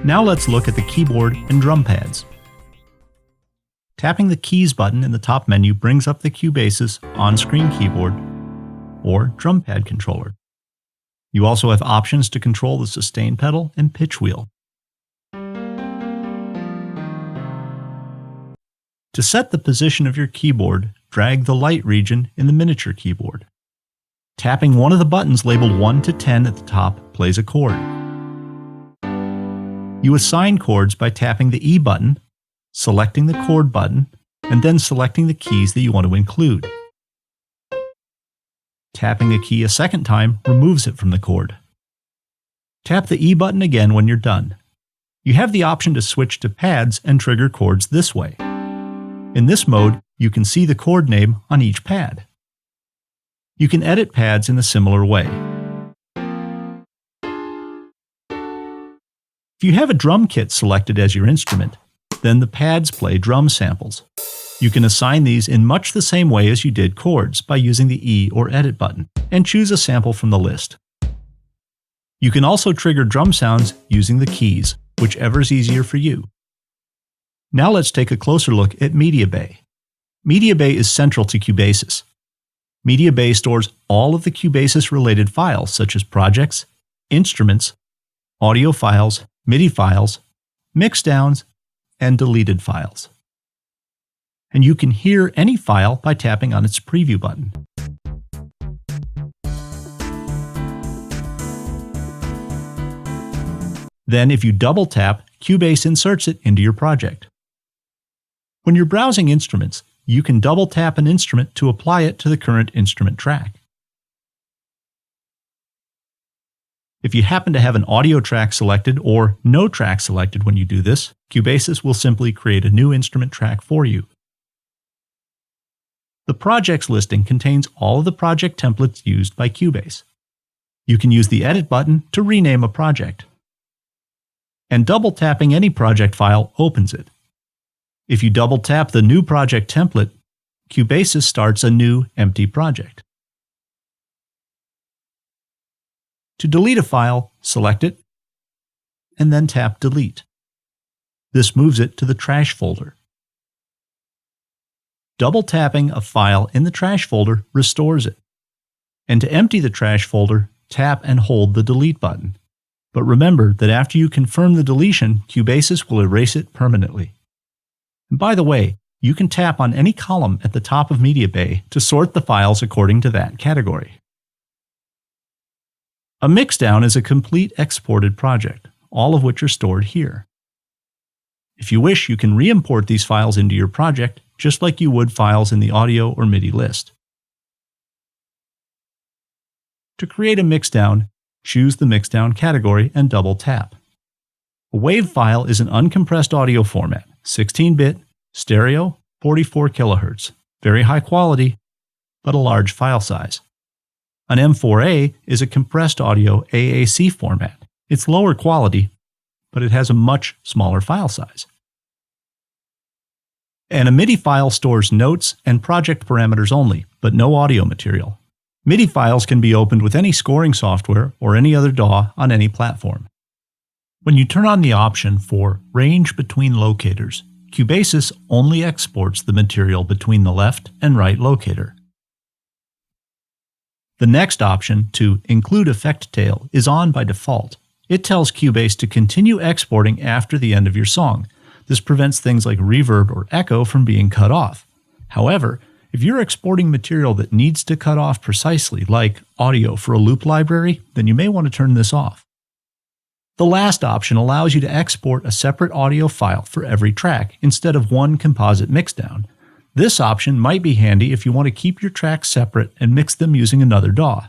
Now let's look at the keyboard and drum pads. Tapping the Keys button in the top menu brings up the Cubasis on-screen keyboard or drum pad controller. You also have options to control the sustain pedal and pitch wheel. To set the position of your keyboard, drag the light region in the miniature keyboard. Tapping one of the buttons labeled 1 to 10 at the top plays a chord. You assign chords by tapping the E button, selecting the chord button, and then selecting the keys that you want to include. Tapping a key a second time removes it from the chord. Tap the E button again when you're done. You have the option to switch to pads and trigger chords this way. In this mode, you can see the chord name on each pad. You can edit pads in a similar way. If you have a drum kit selected as your instrument, then the pads play drum samples. You can assign these in much the same way as you did chords by using the E or Edit button, and choose a sample from the list. You can also trigger drum sounds using the keys, whichever is easier for you. Now let's take a closer look at Media Bay. Media Bay is central to Cubasis. Media Bay stores all of the Cubasis-related files such as projects, instruments, audio files, MIDI files, mixdowns, and deleted files. And you can hear any file by tapping on its preview button. Then if you double tap, Cubase inserts it into your project. When you're browsing instruments, you can double tap an instrument to apply it to the current instrument track. If you happen to have an audio track selected or no track selected when you do this, Cubasis will simply create a new instrument track for you. The projects listing contains all of the project templates used by Cubase. You can use the Edit button to rename a project. And double tapping any project file opens it. If you double tap the new project template, Cubasis starts a new empty project. To delete a file, select it, and then tap Delete. This moves it to the trash folder. Double tapping a file in the trash folder restores it. And to empty the trash folder, tap and hold the Delete button. But remember that after you confirm the deletion, Cubasis will erase it permanently. And by the way, you can tap on any column at the top of Media Bay to sort the files according to that category. A mixdown is a complete exported project, all of which are stored here. If you wish, you can re-import these files into your project, just like you would files in the audio or MIDI list. To create a mixdown, choose the mixdown category and double tap. A WAV file is an uncompressed audio format, 16-bit, stereo, 44 kHz, very high quality, but a large file size. An M4A is a compressed audio AAC format. It's lower quality, but it has a much smaller file size. And a MIDI file stores notes and project parameters only, but no audio material. MIDI files can be opened with any scoring software or any other DAW on any platform. When you turn on the option for Range Between Locators, Cubasis only exports the material between the left and right locator. The next option, to Include Effect Tail, is on by default. It tells Cubase to continue exporting after the end of your song. This prevents things like reverb or echo from being cut off. However, if you're exporting material that needs to cut off precisely, like audio for a loop library, then you may want to turn this off. The last option allows you to export a separate audio file for every track instead of one composite mixdown. This option might be handy if you want to keep your tracks separate and mix them using another DAW.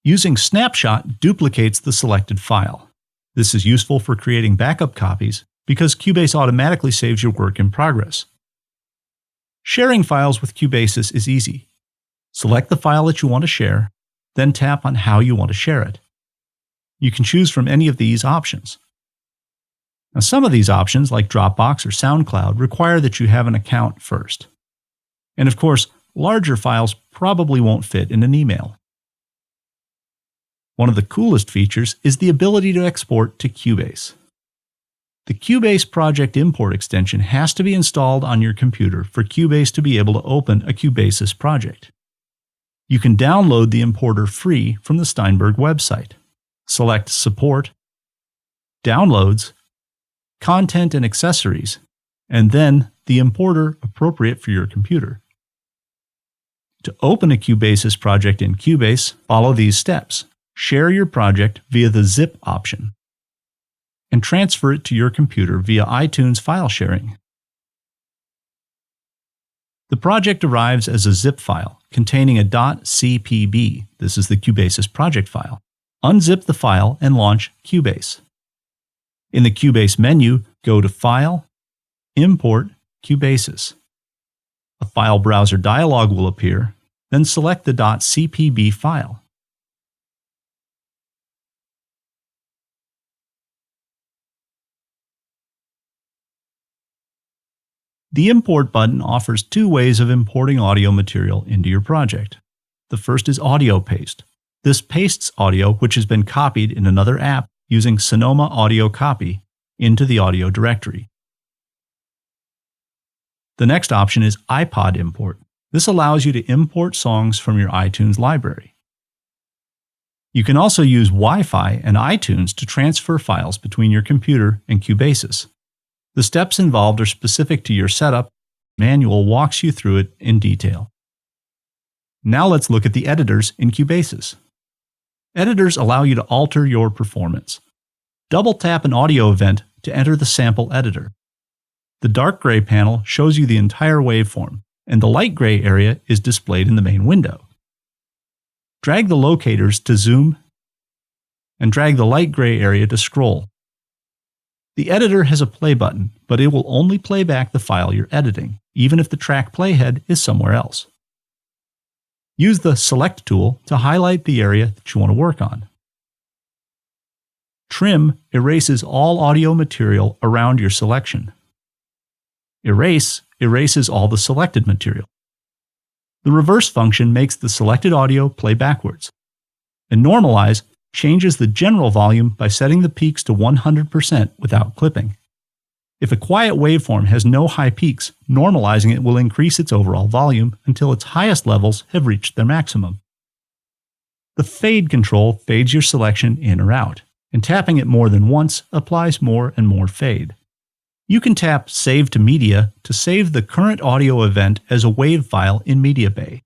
Using Snapshot duplicates the selected file. This is useful for creating backup copies because Cubase automatically saves your work in progress. Sharing files with Cubasis is easy. Select the file that you want to share, then tap on how you want to share it. You can choose from any of these options. Now, some of these options, like Dropbox or SoundCloud, require that you have an account first. And of course, larger files probably won't fit in an email. One of the coolest features is the ability to export to Cubase. The Cubase project import extension has to be installed on your computer for Cubase to be able to open a Cubasis project. You can download the importer free from the Steinberg website. Select Support, Downloads, Content and Accessories, and then the importer appropriate for your computer. To open a Cubasis project in Cubase, follow these steps. Share your project via the Zip option, and transfer it to your computer via iTunes file sharing. The project arrives as a zip file containing a .cpb. This is the Cubasis project file. Unzip the file and launch Cubase. In the Cubase menu, go to File, Import, Cubasis. A file browser dialog will appear, then select the .cpb file. The Import button offers two ways of importing audio material into your project. The first is Audio Paste. This pastes audio which has been copied in another app using Sonoma Audio Copy into the audio directory. The next option is iPod Import. This allows you to import songs from your iTunes library. You can also use Wi-Fi and iTunes to transfer files between your computer and Cubasis. The steps involved are specific to your setup. The manual walks you through it in detail. Now let's look at the editors in Cubasis. Editors allow you to alter your performance. Double-tap an audio event to enter the sample editor. The dark gray panel shows you the entire waveform, and the light gray area is displayed in the main window. Drag the locators to zoom, and drag the light gray area to scroll. The editor has a play button, but it will only play back the file you're editing, even if the track playhead is somewhere else. Use the Select tool to highlight the area that you want to work on. Trim erases all audio material around your selection. Erase erases all the selected material. The reverse function makes the selected audio play backwards. And Normalize changes the general volume by setting the peaks to 100% without clipping. If a quiet waveform has no high peaks, normalizing it will increase its overall volume until its highest levels have reached their maximum. The Fade control fades your selection in or out, and tapping it more than once applies more and more fade. You can tap Save to Media to save the current audio event as a WAV file in MediaBay.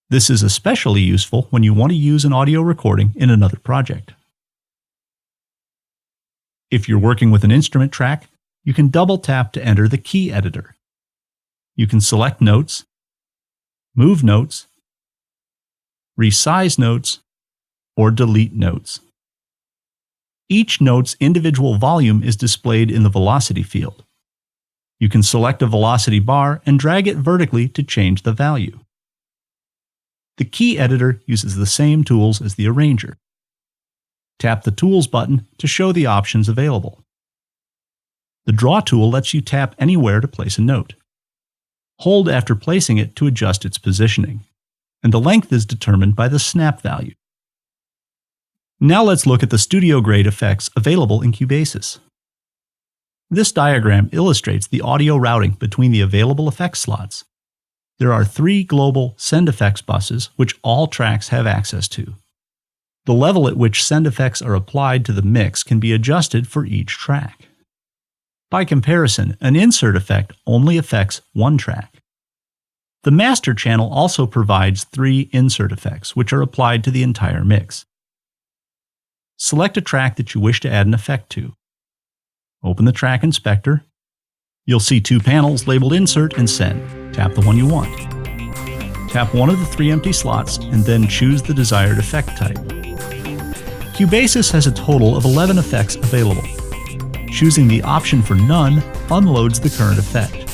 This is especially useful when you want to use an audio recording in another project. If you're working with an instrument track, you can double-tap to enter the key editor. You can select notes, move notes, resize notes, or delete notes. Each note's individual volume is displayed in the velocity field. You can select a velocity bar and drag it vertically to change the value. The key editor uses the same tools as the arranger. Tap the Tools button to show the options available. The Draw tool lets you tap anywhere to place a note. Hold after placing it to adjust its positioning, and the length is determined by the snap value. Now let's look at the studio-grade effects available in Cubasis. This diagram illustrates the audio routing between the available effect slots. There are 3 global send effects buses which all tracks have access to. The level at which send effects are applied to the mix can be adjusted for each track. By comparison, an insert effect only affects one track. The master channel also provides 3 insert effects which are applied to the entire mix. Select a track that you wish to add an effect to. Open the track inspector. You'll see 2 panels labeled Insert and Send. Tap the one you want. Tap one of the 3 empty slots and then choose the desired effect type. Cubasis has a total of 11 effects available. Choosing the option for None unloads the current effect.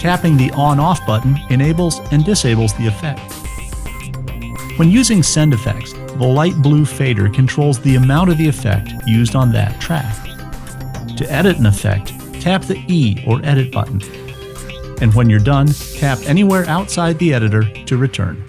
Tapping the On/Off button enables and disables the effect. When using Send effects, the light blue fader controls the amount of the effect used on that track. To edit an effect, tap the E or Edit button. And when you're done, tap anywhere outside the editor to return.